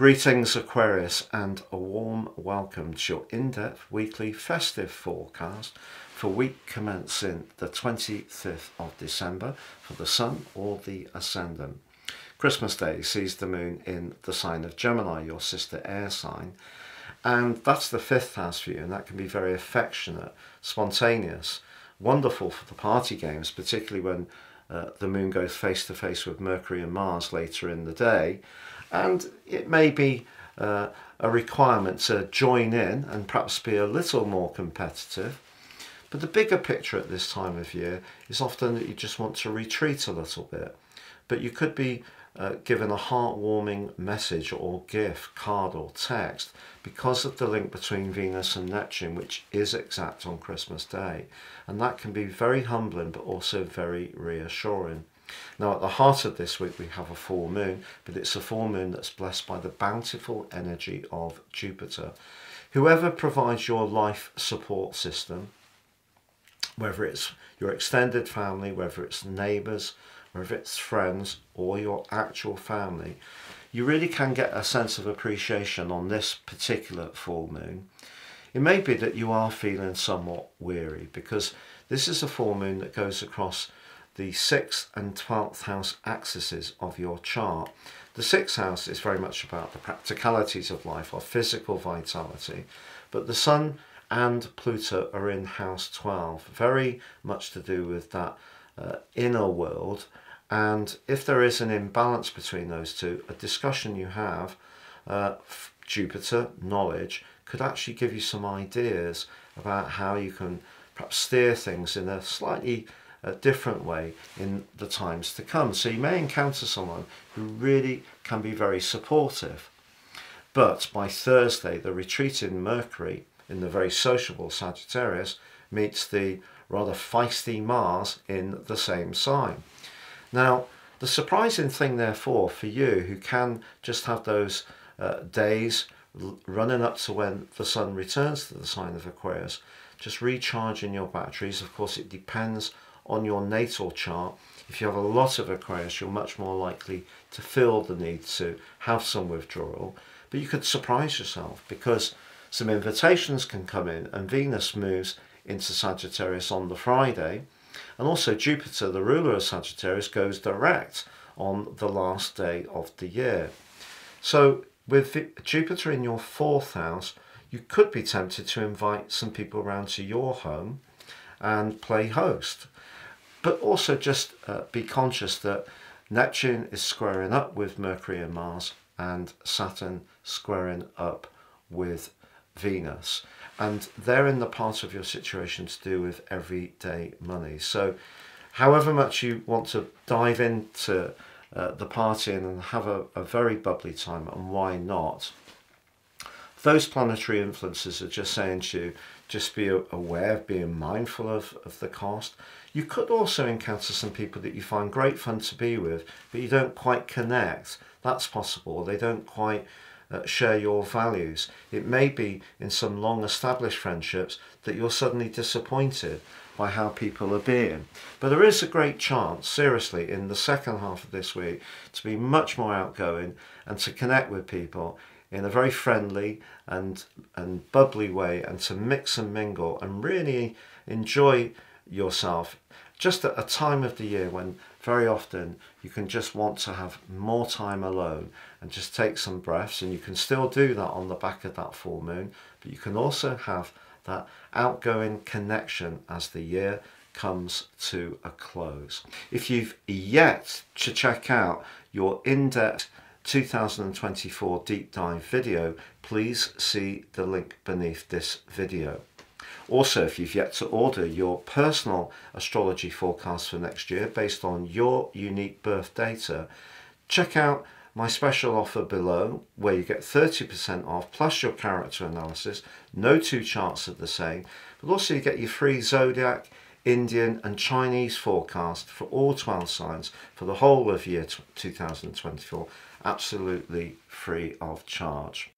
Greetings Aquarius, and a warm welcome to your in-depth weekly festive forecast for week commencing the 25th of December for the Sun or the Ascendant. Christmas Day sees the Moon in the sign of Gemini, your sister air sign, and that's the 5th house for you, and that can be very affectionate, spontaneous, wonderful for the party games, particularly when the Moon goes face to face with Mercury and Mars later in the day. And it may be a requirement to join in and perhaps be a little more competitive. But the bigger picture at this time of year is often that you just want to retreat a little bit. But you could be given a heartwarming message or gift, card or text because of the link between Venus and Neptune, which is exact on Christmas Day. And that can be very humbling but also very reassuring. Now, at the heart of this week we have a full moon, but it's a full moon that's blessed by the bountiful energy of Jupiter. Whoever provides your life support system, whether it's your extended family, whether it's neighbours, whether it's friends or your actual family, you really can get a sense of appreciation on this particular full moon. It may be that you are feeling somewhat weary because this is a full moon that goes across the 6th and 12th house axes of your chart. The 6th house is very much about the practicalities of life, or physical vitality, but the Sun and Pluto are in house 12, very much to do with that inner world. And if there is an imbalance between those two, a discussion you have, Jupiter, knowledge, could actually give you some ideas about how you can perhaps steer things in a slightly different way in the times to come. So you may encounter someone who really can be very supportive. But by Thursday, the retreating Mercury in the very sociable Sagittarius meets the rather feisty Mars in the same sign. Now, the surprising thing, therefore, for you who can just have those days running up to when the Sun returns to the sign of Aquarius, just recharging your batteries. Of course, it depends on your natal chart. If you have a lot of Aquarius, you're much more likely to feel the need to have some withdrawal. But you could surprise yourself because some invitations can come in, and Venus moves into Sagittarius on the Friday. And also Jupiter, the ruler of Sagittarius, goes direct on the last day of the year. So with Jupiter in your 4th house, you could be tempted to invite some people around to your home and play host. But also just be conscious that Neptune is squaring up with Mercury and Mars, and Saturn squaring up with Venus. And they're in the part of your situation to do with everyday money. So however much you want to dive into the partying and have a very bubbly time, and why not, those planetary influences are just saying to you, just be aware, being mindful of the cost. You could also encounter some people that you find great fun to be with, but you don't quite connect. That's possible. They don't quite share your values. It may be in some long established friendships that you're suddenly disappointed by how people are being. But there is a great chance, seriously, in the second half of this week to be much more outgoing and to connect with people in a very friendly and bubbly way, and to mix and mingle and really enjoy yourself just at a time of the year when very often you can just want to have more time alone and just take some breaths. And you can still do that on the back of that full moon, but you can also have that outgoing connection as the year comes to a close. If you've yet to check out your in-depth 2024 deep dive video, please see the link beneath this video. Also, if you've yet to order your personal astrology forecast for next year based on your unique birth data, check out my special offer below, where you get 30% off plus your character analysis. No two charts are the same, but also you get your free zodiac, Indian and Chinese forecast for all 12 signs for the whole of year 2024, absolutely free of charge.